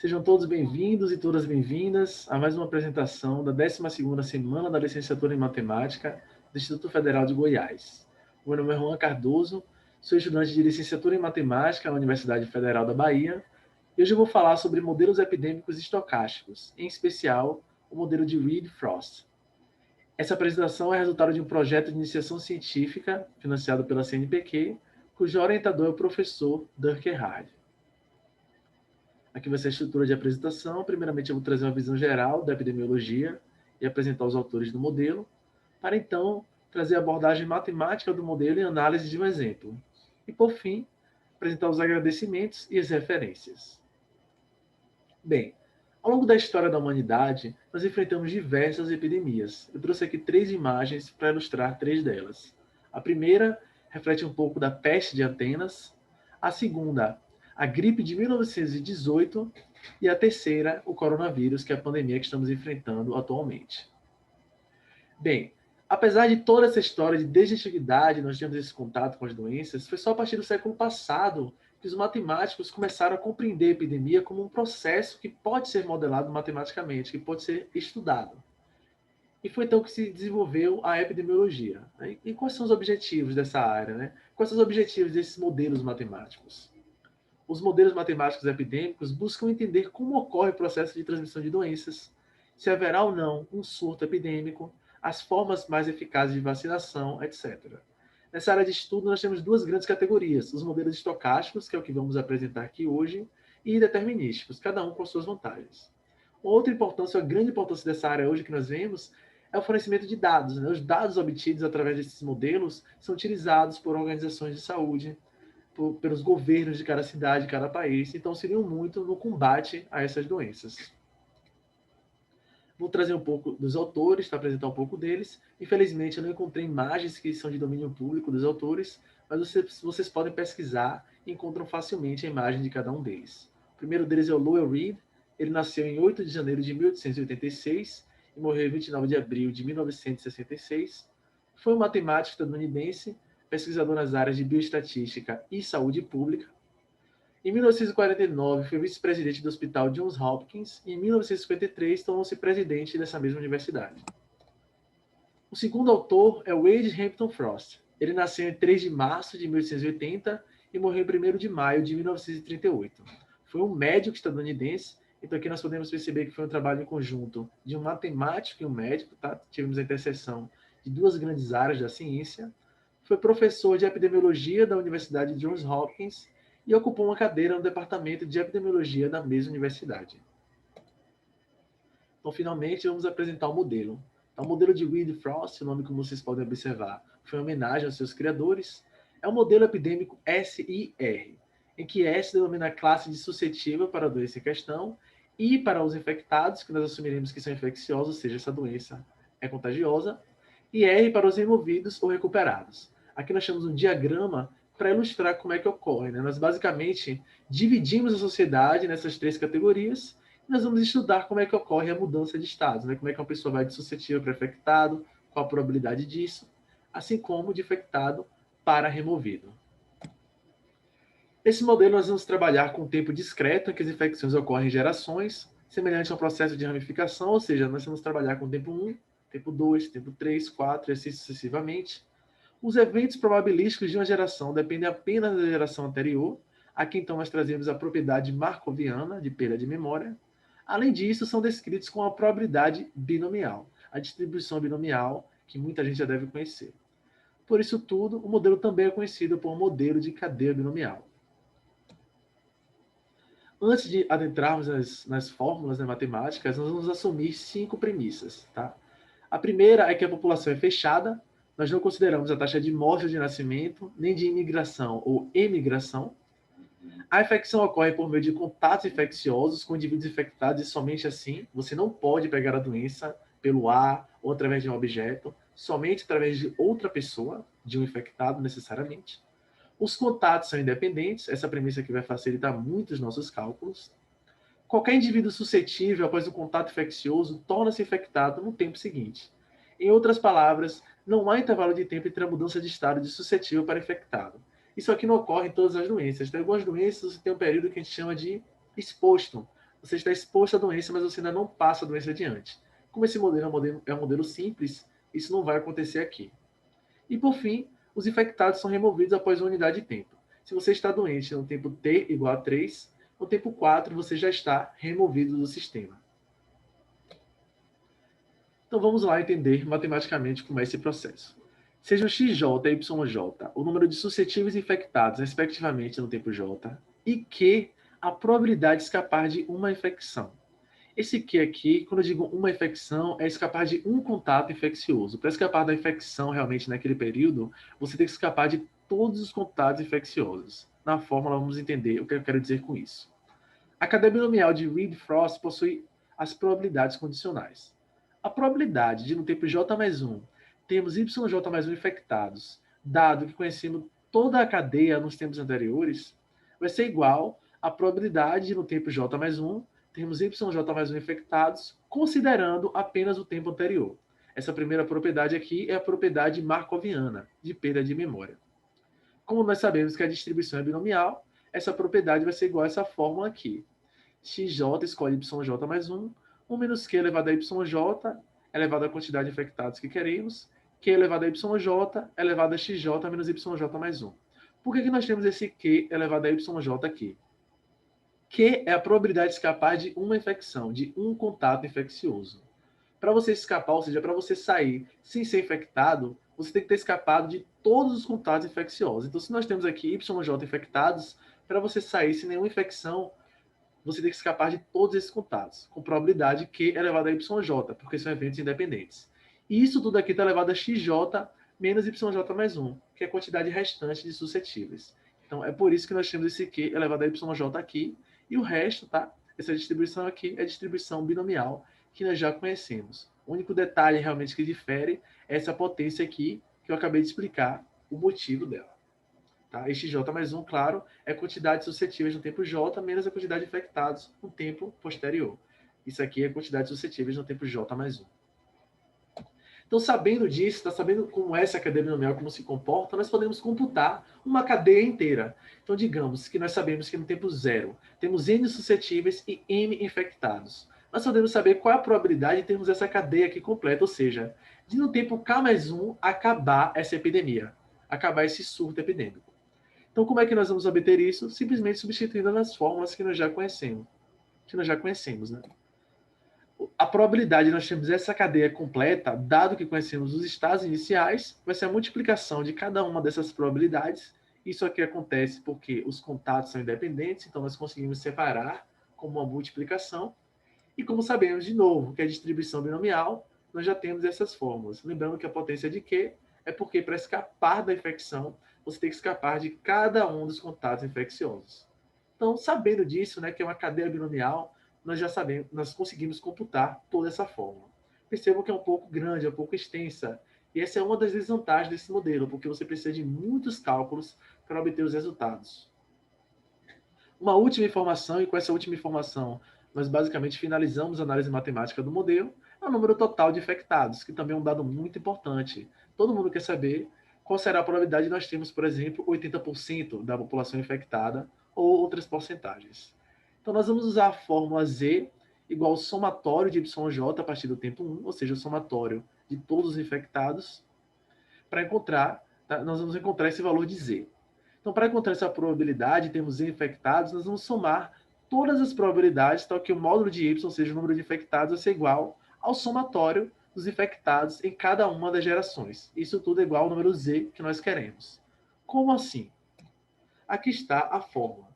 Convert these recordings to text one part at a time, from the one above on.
Sejam todos bem-vindos e todas bem-vindas a mais uma apresentação da 12ª semana da Licenciatura em Matemática do Instituto Federal de Goiás. O meu nome é Juan Cardoso, sou estudante de Licenciatura em Matemática na Universidade Federal da Bahia e hoje eu vou falar sobre modelos epidêmicos estocásticos, em especial o modelo de Reed-Frost. Essa apresentação é resultado de um projeto de iniciação científica financiado pela CNPq, cujo orientador é o professor Dirk Erhard. Aqui vai ser a estrutura de apresentação. Primeiramente, eu vou trazer uma visão geral da epidemiologia e apresentar os autores do modelo, para então trazer a abordagem matemática do modelo e análise de um exemplo. E, por fim, apresentar os agradecimentos e as referências. Bem, ao longo da história da humanidade, nós enfrentamos diversas epidemias. Eu trouxe aqui 3 imagens para ilustrar 3 delas. A primeira reflete um pouco da peste de Atenas, a segunda, a gripe de 1918, e a terceira, o coronavírus, que é a pandemia que estamos enfrentando atualmente. Bem, apesar de toda essa história de desde a antiguidade nós temos esse contato com as doenças, foi só a partir do século passado que os matemáticos começaram a compreender a epidemia como um processo que pode ser modelado matematicamente, que pode ser estudado. E foi então que se desenvolveu a epidemiologia. E quais são os objetivos dessa área, né? Quais são os objetivos desses modelos matemáticos? Os modelos matemáticos epidêmicos buscam entender como ocorre o processo de transmissão de doenças, se haverá ou não um surto epidêmico, as formas mais eficazes de vacinação, etc. Nessa área de estudo, nós temos 2 grandes categorias: os modelos estocásticos, que é o que vamos apresentar aqui hoje, e determinísticos, cada um com suas vantagens. Outra importância, a grande importância dessa área hoje que nós vemos, é o fornecimento de dados. Né? Os dados obtidos através desses modelos são utilizados por organizações de saúde, pelos governos de cada cidade, de cada país, então auxiliam muito no combate a essas doenças. Vou trazer um pouco dos autores, para apresentar um pouco deles. Infelizmente, eu não encontrei imagens que são de domínio público dos autores, mas vocês podem pesquisar e encontram facilmente a imagem de cada um deles. O primeiro deles é o Lowell Reed. Ele nasceu em 8 de janeiro de 1886 e morreu em 29 de abril de 1966. Foi um matemático estadunidense, pesquisador nas áreas de bioestatística e saúde pública. Em 1949, foi vice-presidente do Hospital Johns Hopkins e em 1953 tornou-se presidente dessa mesma universidade. O segundo autor é Wade Hampton Frost. Ele nasceu em 3 de março de 1880 e morreu em 1º de maio de 1938. Foi um médico estadunidense, então aqui nós podemos perceber que foi um trabalho em conjunto de um matemático e um médico, tá? Tivemos a interseção de 2 grandes áreas da ciência. Foi professor de epidemiologia da Universidade Johns Hopkins e ocupou uma cadeira no departamento de epidemiologia da mesma universidade. Então, finalmente, vamos apresentar o modelo. Então, o modelo de Reed-Frost, o nome como vocês podem observar, foi uma homenagem aos seus criadores. É um modelo epidêmico SIR, em que S denomina a classe de suscetível para a doença em questão, I para os infectados, que nós assumiremos que são infecciosos, ou seja, essa doença é contagiosa, e R para os removidos ou recuperados. Aqui nós chamamos um diagrama para ilustrar como é que ocorre. Né? Nós basicamente dividimos a sociedade nessas 3 categorias e nós vamos estudar como é que ocorre a mudança de estados, né? Como é que uma pessoa vai de suscetível para infectado, qual a probabilidade disso, assim como de infectado para removido. Nesse modelo, nós vamos trabalhar com o tempo discreto, em que as infecções ocorrem em gerações, semelhante ao processo de ramificação, ou seja, nós vamos trabalhar com o tempo 1, tempo 2, tempo 3, 4, e assim sucessivamente. Os eventos probabilísticos de uma geração dependem apenas da geração anterior. Aqui, então, nós trazemos a propriedade markoviana de perda de memória. Além disso, são descritos com a probabilidade binomial, a distribuição binomial, que muita gente já deve conhecer. Por isso tudo, o modelo também é conhecido por modelo de cadeia binomial. Antes de adentrarmos nas fórmulas matemáticas, nós vamos assumir 5 premissas. Tá? A primeira é que a população é fechada. Nós não consideramos a taxa de morte ou de nascimento, nem de imigração ou emigração. A infecção ocorre por meio de contatos infecciosos com indivíduos infectados e somente assim. Você não pode pegar a doença pelo ar ou através de um objeto, somente através de outra pessoa, de um infectado necessariamente. Os contatos são independentes, essa premissa aqui vai facilitar muito os nossos cálculos. Qualquer indivíduo suscetível após o contato infeccioso torna-se infectado no tempo seguinte. Em outras palavras, não há intervalo de tempo entre a mudança de estado de suscetível para infectado. Isso aqui não ocorre em todas as doenças. Tem algumas doenças, você tem um período que a gente chama de exposto, você está exposto à doença, mas você ainda não passa a doença adiante. Como esse modelo é um modelo simples, isso não vai acontecer aqui. E, por fim, os infectados são removidos após uma unidade de tempo. Se você está doente no tempo t igual a 3, no tempo 4 você já está removido do sistema. Então vamos lá entender matematicamente como é esse processo. Sejam xj e yj o número de suscetíveis infectados, respectivamente, no tempo j, e q a probabilidade de escapar de uma infecção. Esse Q aqui, quando eu digo uma infecção, é escapar de um contato infeccioso. Para escapar da infecção realmente naquele período, você tem que escapar de todos os contatos infecciosos. Na fórmula, vamos entender o que eu quero dizer com isso. A cadeia binomial de Reed-Frost possui as probabilidades condicionais. A probabilidade de, no tempo j mais 1, termos yj mais 1 infectados, dado que conhecemos toda a cadeia nos tempos anteriores, vai ser igual à probabilidade de, no tempo j mais 1, termos yj mais 1 infectados, considerando apenas o tempo anterior. Essa primeira propriedade aqui é a propriedade markoviana, de perda de memória. Como nós sabemos que a distribuição é binomial, essa propriedade vai ser igual a essa fórmula aqui. xj escolhe yj mais 1, 1 menos q elevado a yj elevado à quantidade de infectados que queremos, q elevado a yj elevado a xj menos yj mais 1. Por que nós temos esse q elevado a yj aqui? Q é a probabilidade de escapar de uma infecção, de um contato infeccioso. Para você escapar, ou seja, para você sair sem ser infectado, você tem que ter escapado de todos os contatos infecciosos. Então, se nós temos aqui YJ infectados, para você sair sem nenhuma infecção, você tem que escapar de todos esses contatos, com probabilidade Q elevado a YJ, porque são eventos independentes. E isso tudo aqui está elevado a XJ menos YJ mais 1, que é a quantidade restante de suscetíveis. Então, é por isso que nós temos esse Q elevado a YJ aqui, e o resto, tá? Essa distribuição aqui é a distribuição binomial que nós já conhecemos. O único detalhe realmente que difere é essa potência aqui, que eu acabei de explicar o motivo dela. Tá? Este J mais 1, claro, é a quantidade suscetíveis no tempo J menos a quantidade de infectados no tempo posterior. Isso aqui é a quantidade suscetíveis no tempo J mais 1. Então, sabendo disso, está sabendo como é essa cadeia binomial, como se comporta, nós podemos computar uma cadeia inteira. Então, digamos que nós sabemos que no tempo zero temos N suscetíveis e M infectados. Nós podemos saber qual é a probabilidade de termos essa cadeia aqui completa, ou seja, de no tempo K mais 1 acabar essa epidemia, acabar esse surto epidêmico. Então, como é que nós vamos obter isso? Simplesmente substituindo nas fórmulas que nós já conhecemos, né? A probabilidade de nós termos essa cadeia completa, dado que conhecemos os estados iniciais, vai ser a multiplicação de cada uma dessas probabilidades. Isso aqui acontece porque os contatos são independentes, então nós conseguimos separar como uma multiplicação. E como sabemos, de novo, que a distribuição binomial, nós já temos essas fórmulas. Lembrando que a potência de Q é porque para escapar da infecção, você tem que escapar de cada um dos contatos infecciosos. Então, sabendo disso, né, que é uma cadeia binomial, nós já sabemos, nós conseguimos computar toda essa fórmula. Percebam que é um pouco grande, é um pouco extensa, e essa é uma das desvantagens desse modelo, porque você precisa de muitos cálculos para obter os resultados. Uma última informação, e com essa última informação, nós basicamente finalizamos a análise matemática do modelo, é o número total de infectados, que também é um dado muito importante. Todo mundo quer saber qual será a probabilidade de nós termos, por exemplo, 80% da população infectada ou outras porcentagens. Então, nós vamos usar a fórmula Z igual ao somatório de YJ a partir do tempo 1, ou seja, o somatório de todos os infectados, para encontrar, tá? Nós vamos encontrar esse valor de Z. Então, para encontrar essa probabilidade de termos infectados, nós vamos somar todas as probabilidades, tal que o módulo de Y, ou seja, o número de infectados, vai ser igual ao somatório dos infectados em cada uma das gerações. Isso tudo é igual ao número Z que nós queremos. Como assim? Aqui está a fórmula.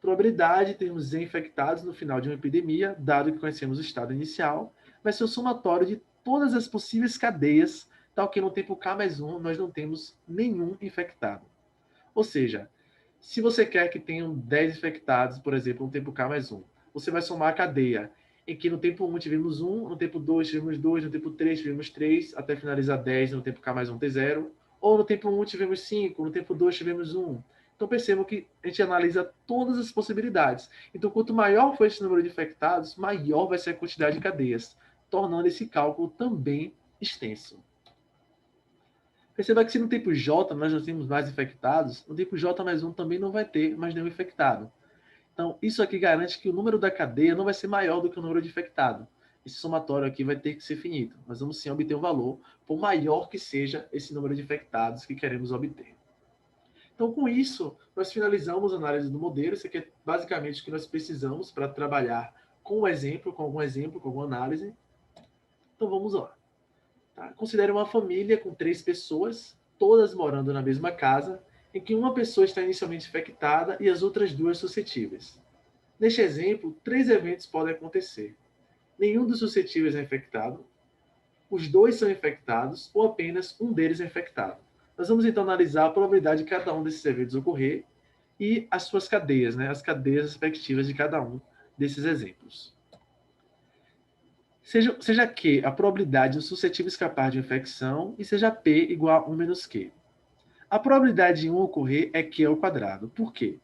Probabilidade de termos Z infectados no final de uma epidemia, dado que conhecemos o estado inicial, vai ser o somatório de todas as possíveis cadeias, tal que no tempo K mais 1 nós não temos nenhum infectado. Ou seja, se você quer que tenham 10 infectados, por exemplo, no tempo K mais 1, você vai somar a cadeia, em que no tempo 1 tivemos 1, no tempo 2 tivemos 2, no tempo 3 tivemos 3, até finalizar 10, no tempo K mais 1 ter 0, ou no tempo 1 tivemos 5, no tempo 2 tivemos 1. Então percebam que a gente analisa todas as possibilidades. Então, quanto maior for esse número de infectados, maior vai ser a quantidade de cadeias, tornando esse cálculo também extenso. Perceba que se no tempo J nós não temos mais infectados, no tempo J mais 1 também não vai ter mais nenhum infectado. Então, isso aqui garante que o número da cadeia não vai ser maior do que o número de infectado. Esse somatório aqui vai ter que ser finito. Nós vamos sim obter um valor, por maior que seja esse número de infectados que queremos obter. Então, com isso, nós finalizamos a análise do modelo. Isso aqui é basicamente o que nós precisamos para trabalhar com o exemplo, com algum exemplo, com alguma análise. Então, vamos lá. Tá? Considere uma família com 3 pessoas, todas morando na mesma casa, em que uma pessoa está inicialmente infectada e as outras 2 suscetíveis. Neste exemplo, 3 eventos podem acontecer. Nenhum dos suscetíveis é infectado, os 2 são infectados ou apenas um deles é infectado. Nós vamos então analisar a probabilidade de cada um desses eventos ocorrer e as suas cadeias, né, as cadeias respectivas de cada um desses exemplos. Seja Q a probabilidade do suscetível escapar de infecção e seja P igual a 1 menos Q. A probabilidade de 1 ocorrer é Q ao quadrado. Por quê?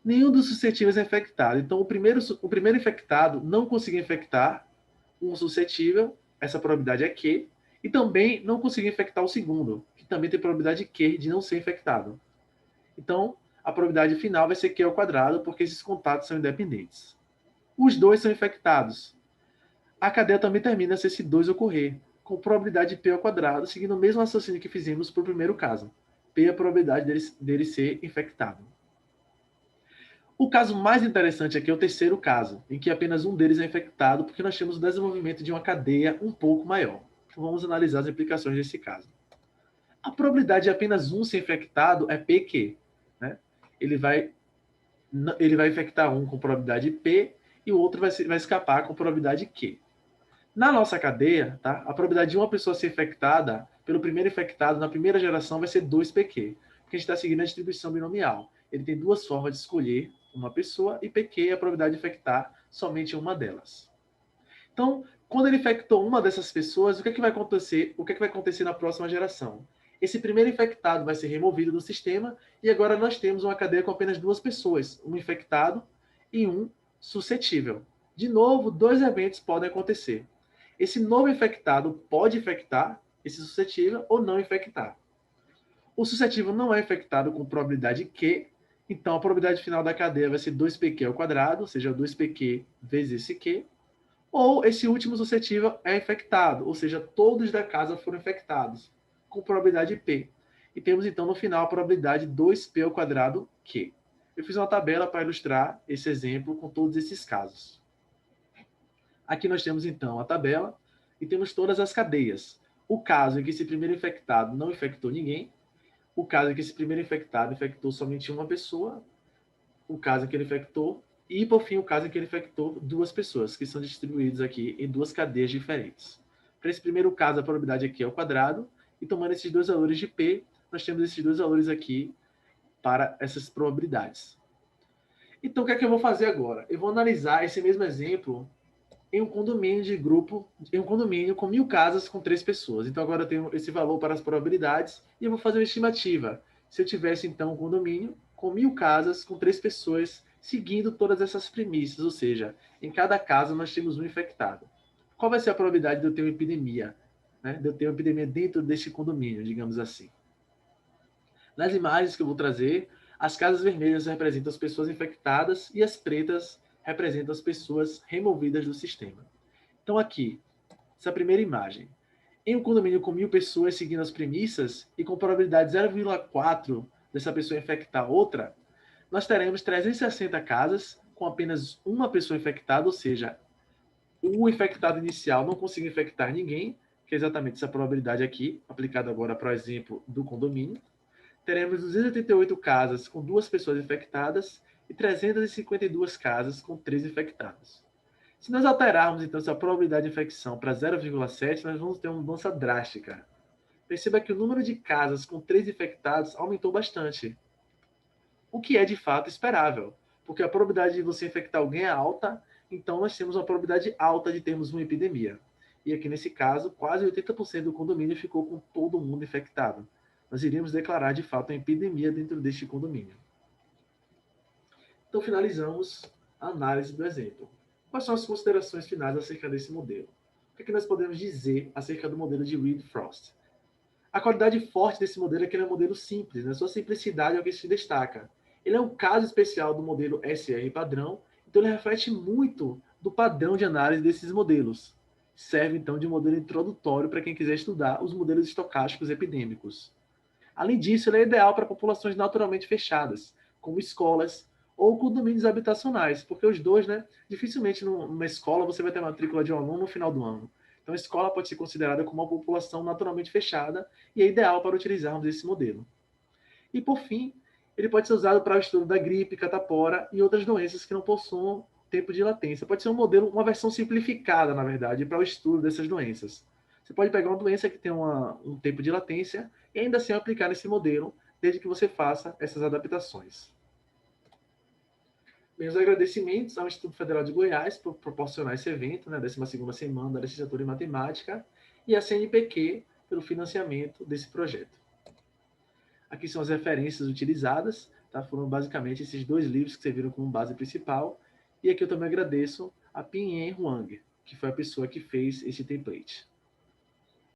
Nenhum dos suscetíveis é infectado. Então, o primeiro infectado não conseguiu infectar um suscetível, essa probabilidade é Q, e também não conseguiu infectar o segundo, que também tem probabilidade Q de não ser infectado. Então, a probabilidade final vai ser Q ao quadrado, porque esses contatos são independentes. Os 2 são infectados. A cadeia também termina se esse 2 ocorrer, com probabilidade de P ao quadrado, seguindo o mesmo raciocínio que fizemos para o primeiro caso. P é a probabilidade dele ser infectado. O caso mais interessante aqui é o terceiro caso, em que apenas um deles é infectado, porque nós temos o desenvolvimento de uma cadeia um pouco maior. Então, vamos analisar as implicações desse caso. A probabilidade de apenas um ser infectado é PQ. Né? Ele vai infectar um com probabilidade P e o outro vai escapar com probabilidade Q. Na nossa cadeia, tá? A probabilidade de uma pessoa ser infectada pelo primeiro infectado na primeira geração vai ser 2PQ, porque a gente está seguindo a distribuição binomial. Ele tem 2 formas de escolher uma pessoa e PQ é a probabilidade de infectar somente uma delas. Então, quando ele infectou uma dessas pessoas, o que é que vai acontecer? O que é que vai acontecer na próxima geração? Esse primeiro infectado vai ser removido do sistema e agora nós temos uma cadeia com apenas 2 pessoas, um infectado e um suscetível. De novo, 2 eventos podem acontecer. Esse novo infectado pode infectar esse suscetível ou não infectar. O suscetível não é infectado com probabilidade Q, então a probabilidade final da cadeia vai ser 2PQ ao quadrado, ou seja, 2PQ vezes esse Q, ou esse último suscetível é infectado, ou seja, todos da casa foram infectados, com probabilidade P. E temos então no final a probabilidade 2P ao quadrado Q. Eu fiz uma tabela para ilustrar esse exemplo com todos esses casos. Aqui nós temos então a tabela e temos todas as cadeias. O caso em que esse primeiro infectado não infectou ninguém, o caso em que esse primeiro infectado infectou somente uma pessoa, o caso em que ele infectou, e por fim o caso em que ele infectou 2 pessoas, que são distribuídos aqui em 2 cadeias diferentes. Para esse primeiro caso, a probabilidade aqui é ao quadrado, e tomando esses 2 valores de P, nós temos esses 2 valores aqui para essas probabilidades. Então, o que é que eu vou fazer agora? Eu vou analisar esse mesmo exemplo em um condomínio de grupo, em um condomínio com 1000 casas com 3 pessoas. Então agora eu tenho esse valor para as probabilidades e eu vou fazer uma estimativa. Se eu tivesse então um condomínio com 1000 casas com 3 pessoas, seguindo todas essas premissas, ou seja, em cada casa nós temos um infectado. Qual vai ser a probabilidade de eu ter uma epidemia? Né? De eu ter uma epidemia dentro deste condomínio, digamos assim. Nas imagens que eu vou trazer, as casas vermelhas representam as pessoas infectadas e as pretas representam as pessoas removidas do sistema. Então aqui, essa primeira imagem. Em um condomínio com 1000 pessoas seguindo as premissas e com probabilidade 0,4 dessa pessoa infectar outra, nós teremos 360 casas com apenas uma pessoa infectada, ou seja, o infectado inicial não conseguiu infectar ninguém, que é exatamente essa probabilidade aqui, aplicada agora para o exemplo do condomínio. Teremos 288 casas com 2 pessoas infectadas e 352 casas com 3 infectados. Se nós alterarmos, então, essa probabilidade de infecção para 0,7, nós vamos ter uma mudança drástica. Perceba que o número de casas com 3 infectados aumentou bastante, o que é, de fato, esperável, porque a probabilidade de você infectar alguém é alta, então nós temos uma probabilidade alta de termos uma epidemia. E aqui, nesse caso, quase 80% do condomínio ficou com todo mundo infectado. Nós iríamos declarar, de fato, uma epidemia dentro deste condomínio. Então, finalizamos a análise do exemplo. Quais são as considerações finais acerca desse modelo? O que nós podemos dizer acerca do modelo de Reed-Frost? A qualidade forte desse modelo é que ele é um modelo simples, né? Sua simplicidade é o que se destaca. Ele é um caso especial do modelo SR padrão, então ele reflete muito do padrão de análise desses modelos. Serve, então, de modelo introdutório para quem quiser estudar os modelos estocásticos epidêmicos. Além disso, ele é ideal para populações naturalmente fechadas, como escolas ou condomínios habitacionais, porque os dois, né, dificilmente numa escola você vai ter matrícula de um aluno no final do ano. Então, a escola pode ser considerada como uma população naturalmente fechada e é ideal para utilizarmos esse modelo. E, por fim, ele pode ser usado para o estudo da gripe, catapora e outras doenças que não possuam tempo de latência. Pode ser um modelo, uma versão simplificada, na verdade, para o estudo dessas doenças. Você pode pegar uma doença que tem um tempo de latência e ainda assim aplicar nesse modelo, desde que você faça essas adaptações. Meus agradecimentos ao Instituto Federal de Goiás por proporcionar esse evento, né, 12ª semana da licenciatura em matemática, e à CNPq pelo financiamento desse projeto. Aqui são as referências utilizadas, tá? Foram basicamente esses dois livros que serviram como base principal. E aqui eu também agradeço a Pinhen Huang, que foi a pessoa que fez esse template.